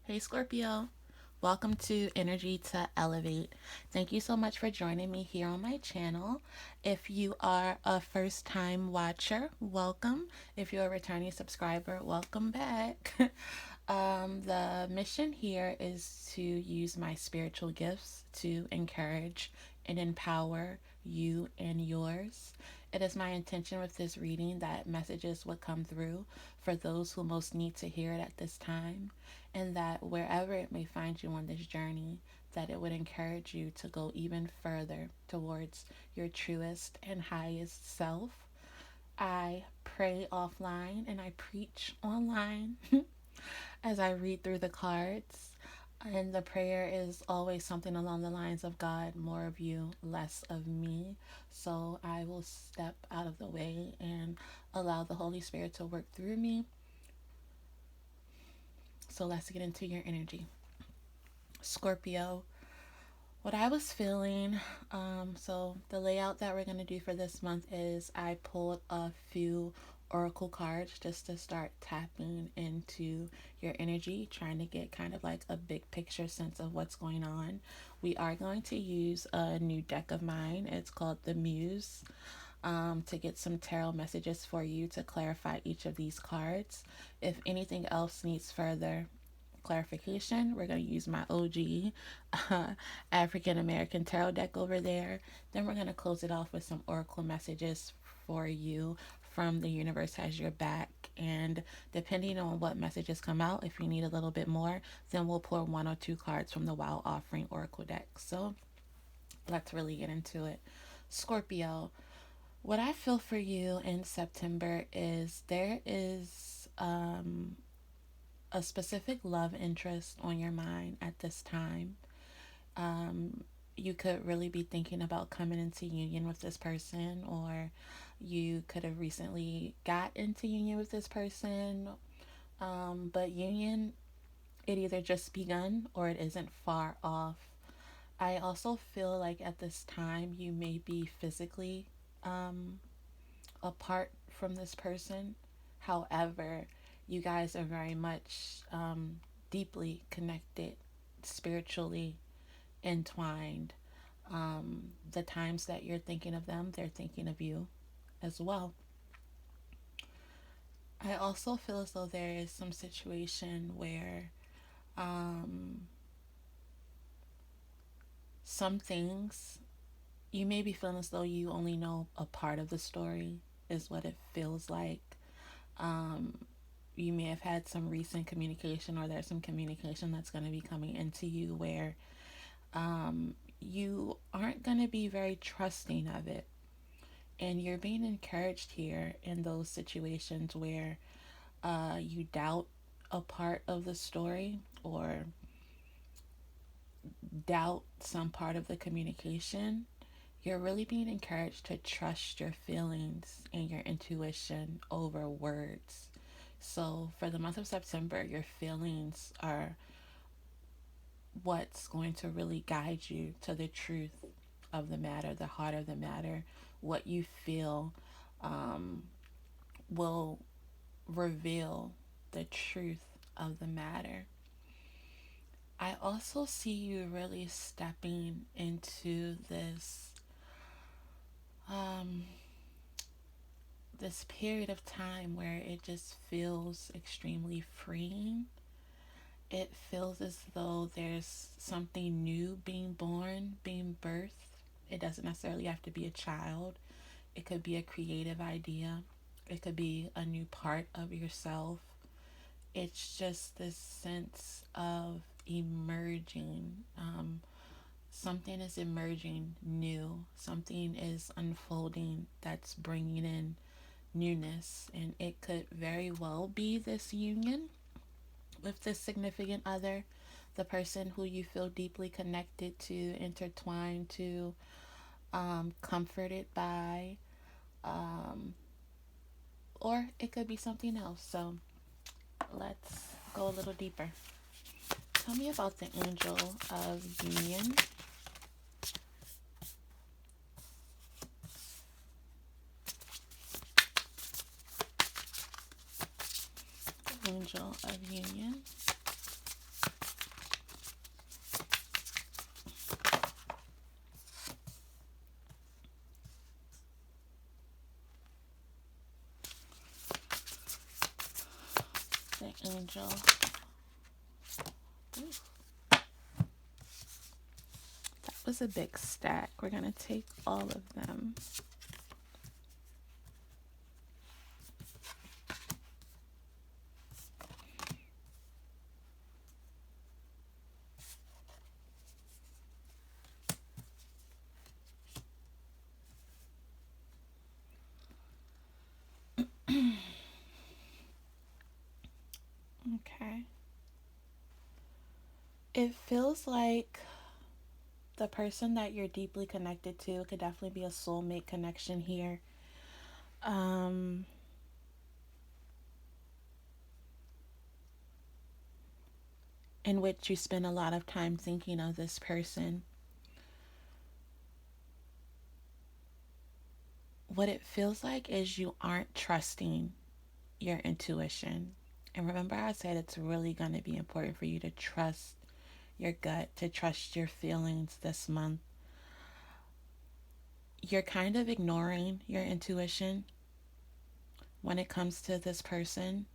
Hey Scorpio, welcome to Energy to Elevate. Thank you so much for joining me here on my channel. If you are a first time watcher, welcome. If you're a returning subscriber, welcome back. The mission here is to use my spiritual gifts to encourage and empower you and yours. It is my intention with this reading that messages would come through for those who most need to hear it at this time, and that wherever it may find you on this journey, that it would encourage you to go even further towards your truest and highest self. I pray offline and I preach online as I read through the cards. And the prayer is always something along the lines of God, more of you, less of me. So I will step out of the way and allow the Holy Spirit to work through me. So let's get into your energy. Scorpio, what I was feeling, so the layout that we're going to do for this month is I pulled a few oracle cards just to start tapping into your energy, trying to get kind of like a big picture sense of what's going on. We are going to use a new deck of mine. It's called the Muse, to get some tarot messages for you to clarify each of these cards. If anything else needs further clarification, we're going to use my OG African American tarot deck over there. Then we're going to close it off with some oracle messages for you from the universe has your back. And depending on what messages come out, if you need a little bit more, then we'll pull one or two cards from the Wild Offering Oracle deck. So let's really get into it. Scorpio, what I feel for you in September is there is a specific love interest on your mind at this time. You could really be thinking about coming into union with this person, or you could have recently got into union with this person. But union, it either just begun or it isn't far off. I also feel like at this time you may be physically um, apart from this person. However, you guys are very much deeply connected, spiritually entwined. The times that you're thinking of them, they're thinking of you as well. I also feel as though there is some situation where um, some things you may be feeling as though you only know a part of the story, is what it feels like. Um, you may have had some recent communication, or there's some communication that's going to be coming into you where you aren't going to be very trusting of it. And you're being encouraged here in those situations where you doubt a part of the story, or doubt some part of the communication. You're really being encouraged to trust your feelings and your intuition over words. So, for the month of September, your feelings are what's going to really guide you to the truth of the matter, the heart of the matter. What you feel will reveal the truth of the matter. I also see you really stepping into um, this period of time where it just feels extremely freeing. It feels as though there's something new being born, being birthed. It doesn't necessarily have to be a child. It could be a creative idea. It could be a new part of yourself. It's just this sense of emerging. Something is emerging new. Something is unfolding that's bringing in newness. And it could very well be this union with this significant other, the person who you feel deeply connected to, intertwined to, comforted by, um, or it could be something else. So let's go a little deeper. Tell me about the angel of union. The angel of union. angel. Ooh, that was a big stack. We're going to take all of them. Okay. It feels like the person that you're deeply connected to could definitely be a soulmate connection here. In which you spend a lot of time thinking of this person. What it feels like is you aren't trusting your intuition. And remember, I said it's really going to be important for you to trust your gut, to trust your feelings this month. You're kind of ignoring your intuition when it comes to this person,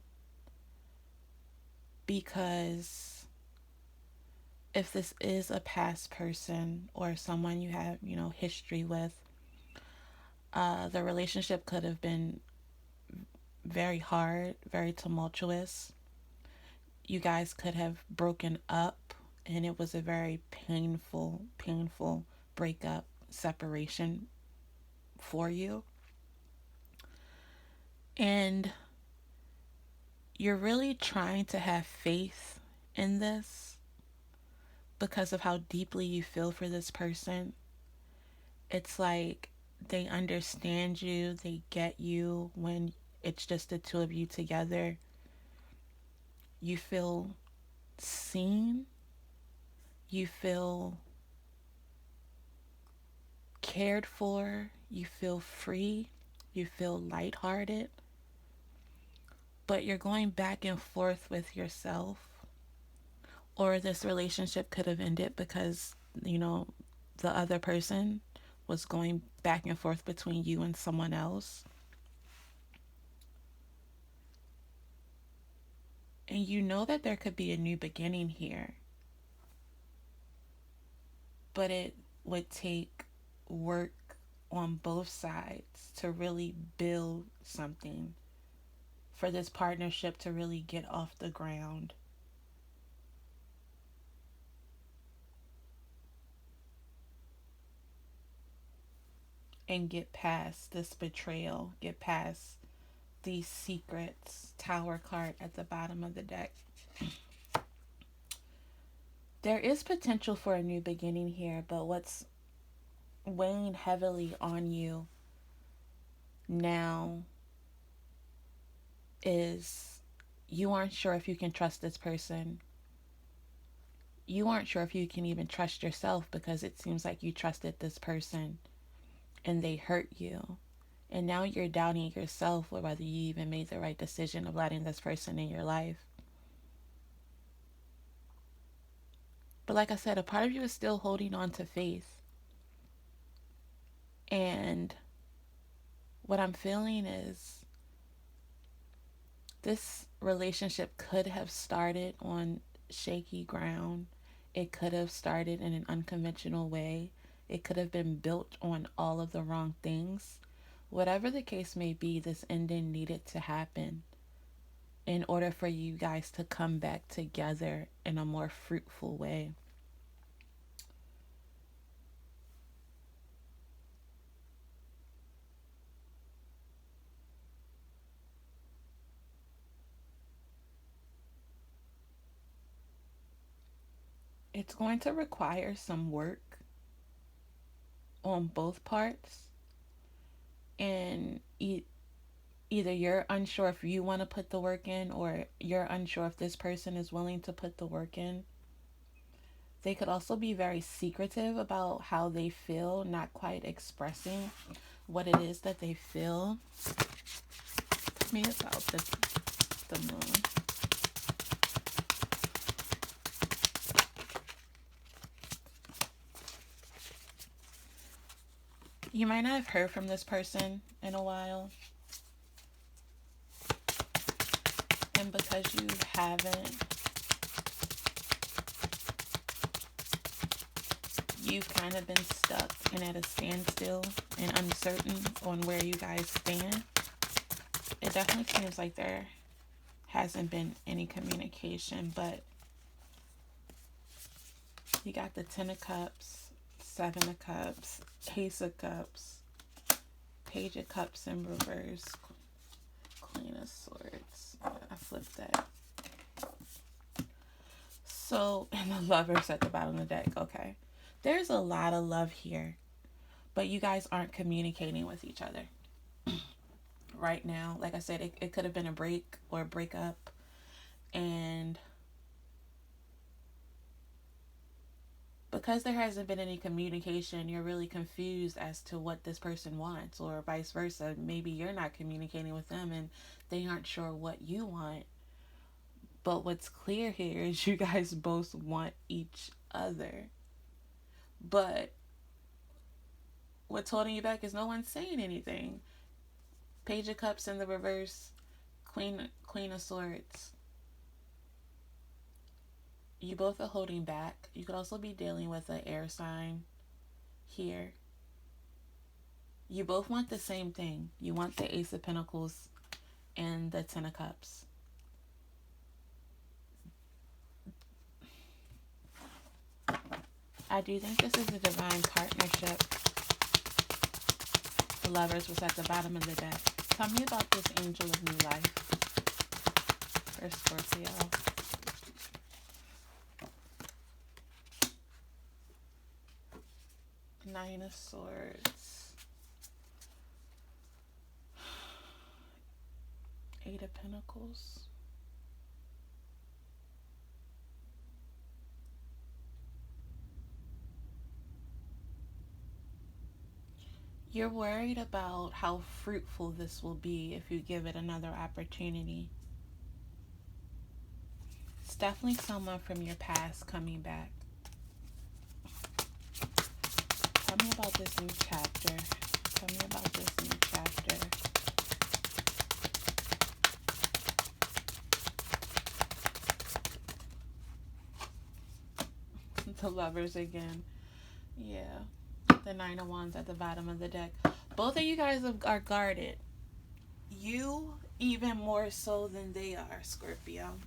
because if this is a past person or someone you have, history with, the relationship could have been very hard, very tumultuous. You guys could have broken up, and it was a very painful breakup, separation for you. And you're really trying to have faith in this because of how deeply you feel for this person. It's like they understand you, they get you when it's just the two of you together. You feel seen, you feel cared for, you feel free, you feel lighthearted, but you're going back and forth with yourself. Or this relationship could have ended because, the other person was going back and forth between you and someone else. And you know that there could be a new beginning here. But it would take work on both sides to really build something, for this partnership to really get off the ground. And get past this betrayal, get past these secrets. Tower card at the bottom of the deck. There is potential for a new beginning here, but what's weighing heavily on you now is you aren't sure if you can trust this person. You aren't sure if you can even trust yourself, because it seems like you trusted this person and they hurt you. And now you're doubting yourself whether you even made the right decision of letting this person in your life. But like I said, a part of you is still holding on to faith. And what I'm feeling is this relationship could have started on shaky ground. It could have started in an unconventional way. It could have been built on all of the wrong things. Whatever the case may be, this ending needed to happen in order for you guys to come back together in a more fruitful way. It's going to require some work on both parts, and either you're unsure if you want to put the work in, or you're unsure if this person is willing to put the work in. They could also be very secretive about how they feel, not quite expressing what it is that they feel. Tell me about the moon. You might not have heard from this person in a while. And because because you haven't, you've kind of been stuck and at a standstill and uncertain on where you guys stand. It definitely seems like there hasn't been any communication, but you got the 10 of Cups, 7 of Cups, Ace of Cups, Page of Cups in reverse, Queen of Swords. I flipped that. So, and the Lovers at the bottom of the deck. Okay. There's a lot of love here, but you guys aren't communicating with each other right now. Like I said, it could have been a break or a breakup, and because there hasn't been any communication, you're really confused as to what this person wants, or vice versa. Maybe you're not communicating with them and they aren't sure what you want. But what's clear here is you guys both want each other. But what's holding you back is no one's saying anything. Page of Cups in the reverse, Queen of Swords. You both are holding back. You could also be dealing with an air sign here. You both want the same thing. You want the Ace of Pentacles and the 10 of Cups. I do think this is a divine partnership. The Lovers was at the bottom of the deck. Tell me about this angel of new life for Scorpio. Nine of Swords. 8 of Pentacles. You're worried about how fruitful this will be if you give it another opportunity. It's definitely someone from your past coming back. Tell me about this new chapter. Tell me about this new chapter. The Lovers again. Yeah. The 9 of Wands at the bottom of the deck. Both of you guys are guarded. You even more so than they are, Scorpio.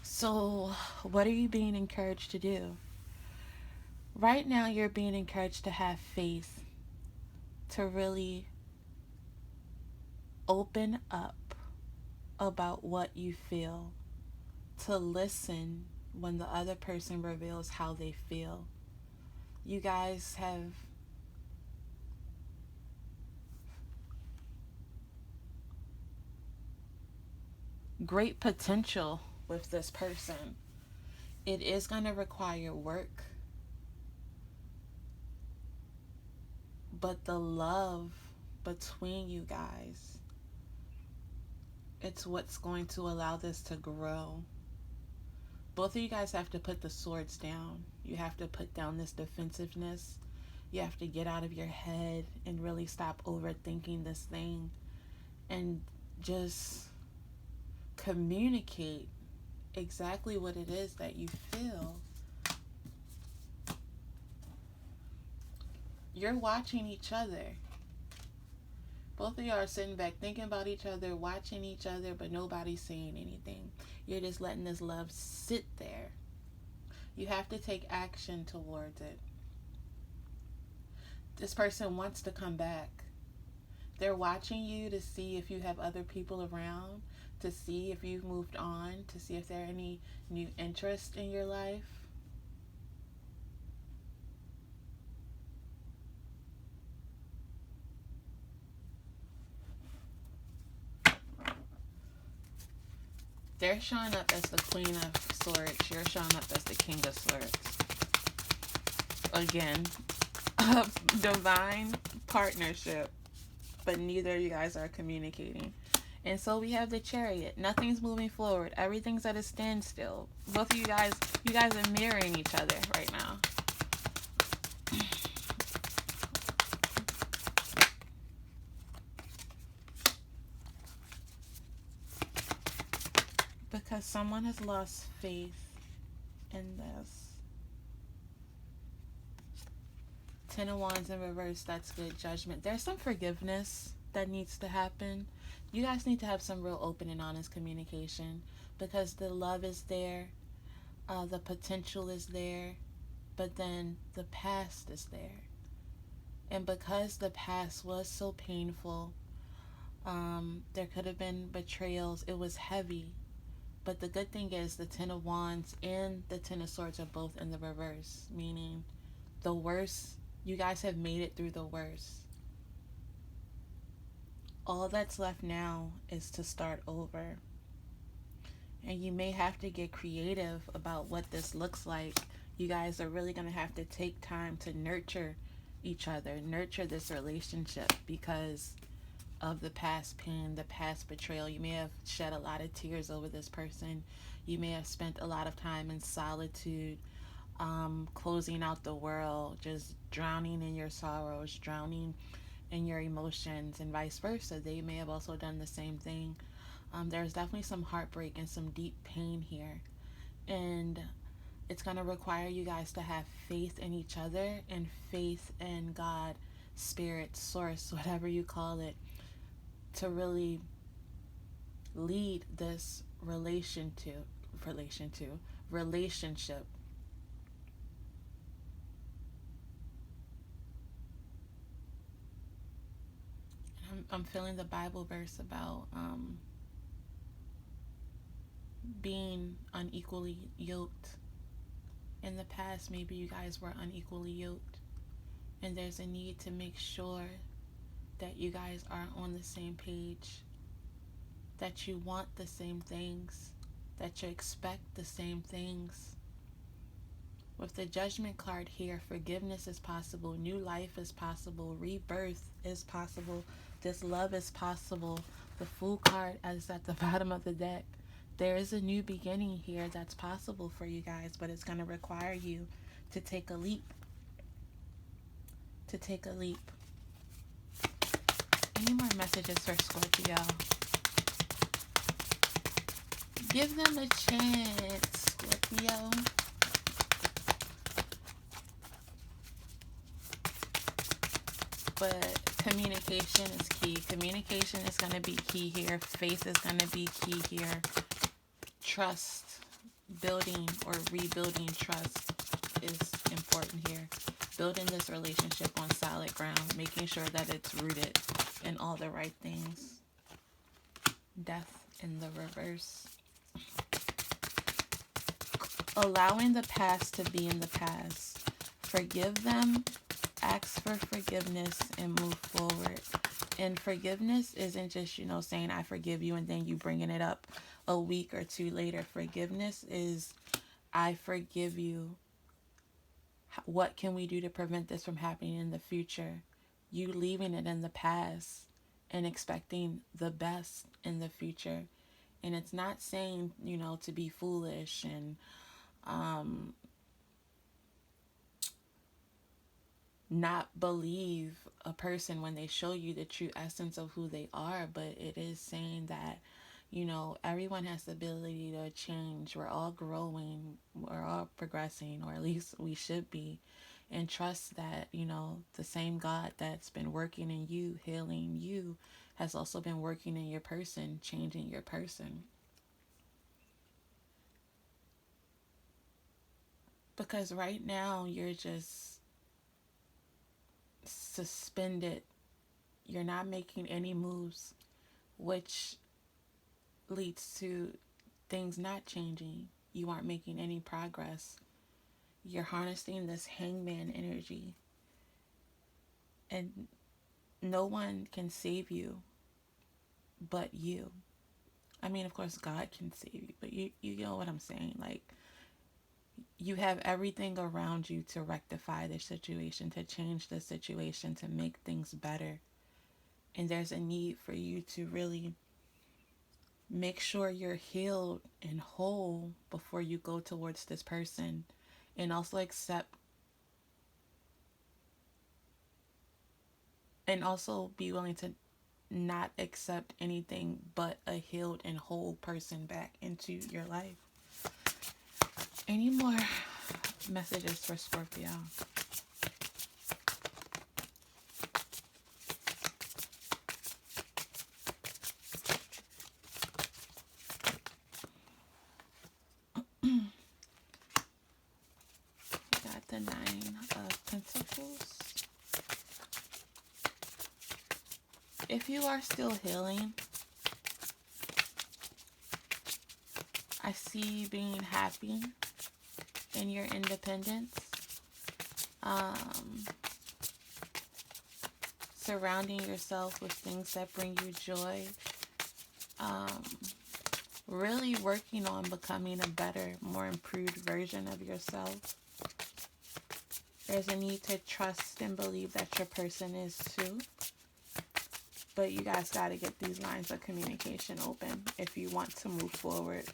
So, what are you being encouraged to do? Right now, you're being encouraged to have faith, to really open up about what you feel, to listen when the other person reveals how they feel. You guys have great potential with this person. It is going to require work, but the love between you guys, it's what's going to allow this to grow. Both of you guys have to put the swords down. You have to put down this defensiveness. You have to get out of your head and really stop overthinking this thing and just communicate exactly what it is that you feel. You're watching each other. Both of you are sitting back thinking about each other, watching each other, but nobody's saying anything. You're just letting this love sit there. You have to take action towards it. This person wants to come back. They're watching you to see if you have other people around, to see if you've moved on, to see if there are any new interests in your life. They're showing up as the Queen of Swords. You're showing up as the King of Swords. Again, a divine partnership, but neither of you guys are communicating. And so we have the Chariot. Nothing's moving forward. Everything's at a standstill. Both of you guys are mirroring each other right now. because someone has lost faith in this. Ten of Wands in reverse, that's good judgment. There's some forgiveness that needs to happen. You guys need to have some real open and honest communication because the love is there, the potential is there, but then the past is there. And because the past was so painful, there could have been betrayals. It was heavy. But the good thing is the Ten of Wands and the Ten of Swords are both in the reverse, meaning the worst, you guys have made it through the worst. All that's left now is to start over. And you may have to get creative about what this looks like. You guys are really going to have to take time to nurture each other, nurture this relationship because of the past pain, the past betrayal. You may have shed a lot of tears over this person. You may have spent a lot of time in solitude, closing out the world, just drowning in your sorrows, drowning in your emotions, and vice versa. They may have also done the same thing. There's definitely some heartbreak and some deep pain here. And it's going to require you guys to have faith in each other and faith in God, spirit, source, whatever you call it, to really lead this relationship. I'm feeling the Bible verse about being unequally yoked. In the past, maybe you guys were unequally yoked, and there's a need to make sure that you guys are on the same page, that you want the same things, that you expect the same things. With the Judgment card here, forgiveness is possible, new life is possible, rebirth is possible, this love is possible. The Fool card is at the bottom of the deck. There is a new beginning here that's possible for you guys, but it's going to require you to take a leap. To take a leap. Any more messages for Scorpio? Give them a chance, Scorpio. But communication is key. Communication is going to be key here. Faith is going to be key here. Trust, building or rebuilding trust is important here. Building this relationship on solid ground, making sure that it's rooted in all the right things. Death in the reverse. Allowing the past to be in the past. Forgive them, ask for forgiveness, and move forward. And forgiveness isn't just, saying I forgive you and then you bringing it up a week or two later. Forgiveness is I forgive you. What can we do to prevent this from happening in the future? You leaving it in the past and expecting the best in the future. And it's not saying, to be foolish and not believe a person when they show you the true essence of who they are, but it is saying that, everyone has the ability to change. We're all growing, we're all progressing, or at least we should be. And trust that, the same God that's been working in you, healing you, has also been working in your person, changing your person. Because right now you're just suspended. You're not making any moves, which leads to things not changing. You aren't making any progress. You're harnessing this hangman energy. And no one can save you but you. I mean, of course, God can save you, but you know what I'm saying? Like, you have everything around you to rectify the situation, to change the situation, to make things better. And there's a need for you to really make sure you're healed and whole before you go towards this person. And also accept and also be willing to not accept anything but a healed and whole person back into your life. Any more messages for Scorpio? Got the Nine of Pentacles. If you are still healing, I see you being happy in your independence. Surrounding yourself with things that bring you joy. Really working on becoming a better, more improved version of yourself. There's a need to trust and believe that your person is too. But you guys got to get these lines of communication open if you want to move forward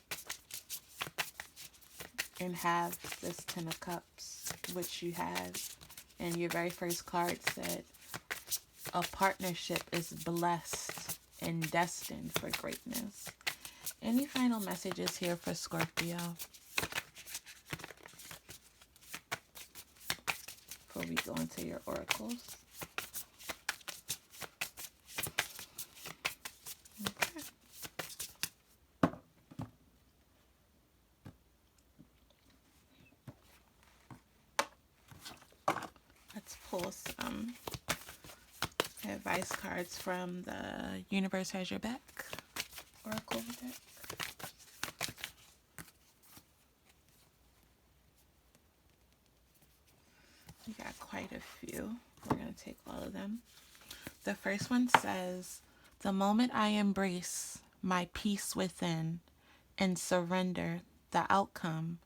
and have this Ten of Cups, which you have. And your very first card said, a partnership is blessed and destined for greatness. Any final messages here for Scorpio before we go into your oracles? Okay. Let's pull some advice cards from the Universe Has Your Back oracle deck. We got quite a few. We're going to take all of them. The first one says, the moment I embrace my peace within and surrender the outcome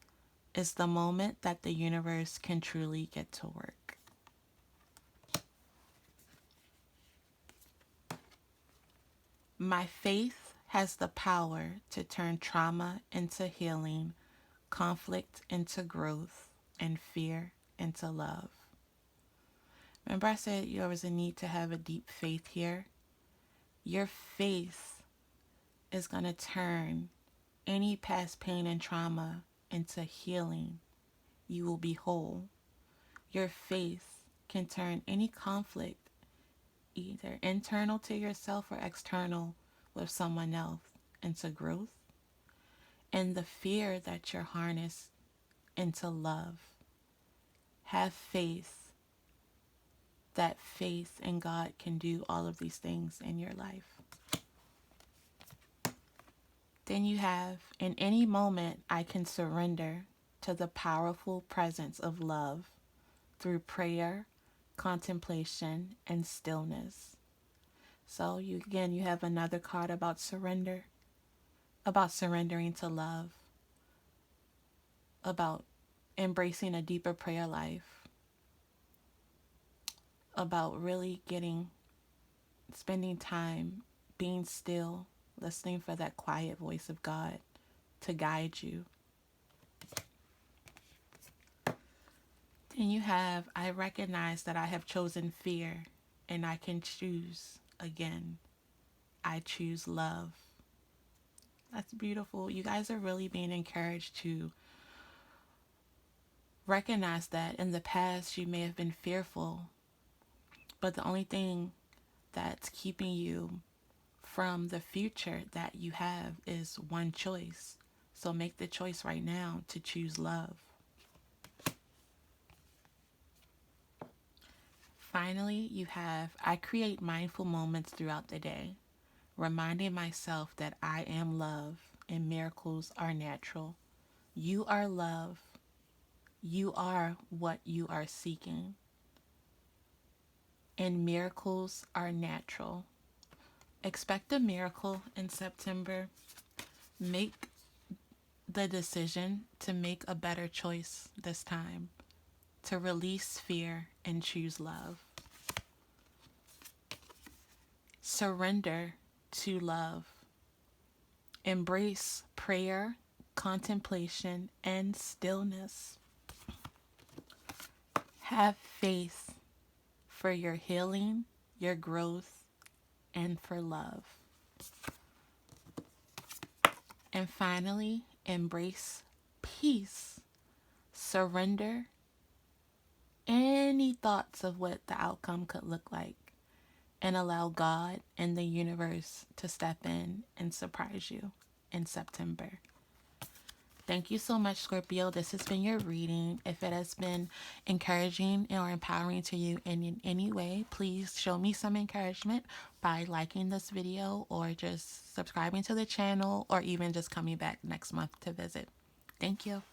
is the moment that the universe can truly get to work. My faith has the power to turn trauma into healing, conflict into growth, and fear into love. Remember I said there was a need to have a deep faith here? Your faith is going to turn any past pain and trauma into healing. You will be whole. Your faith can turn any conflict, either internal to yourself or external with someone else, into growth. And the fear that you're harnessed into love. Have faith that faith in God can do all of these things in your life. Then you have, in any moment, I can surrender to the powerful presence of love through prayer, contemplation, and stillness. So you have another card about surrender, about surrendering to love, about embracing a deeper prayer life, about really spending time being still, listening for that quiet voice of God to guide you. Then you have, I recognize that I have chosen fear and I can choose again. I choose love. That's beautiful. You guys are really being encouraged to recognize that in the past you may have been fearful, but the only thing that's keeping you from the future that you have is one choice. So make the choice right now to choose love. Finally, you have, I create mindful moments throughout the day, reminding myself that I am love and miracles are natural. You are love. You are what you are seeking. And miracles are natural. Expect a miracle in September. Make the decision to make a better choice this time, to release fear and choose love. Surrender to love. Embrace prayer, contemplation, and stillness. Have faith for your healing, your growth, and for love. And finally, embrace peace. Surrender any thoughts of what the outcome could look like and allow God and the universe to step in and surprise you in September. Thank you so much, Scorpio. This has been your reading. If it has been encouraging or empowering to you in any way, please show me some encouragement by liking this video or just subscribing to the channel or even just coming back next month to visit. Thank you.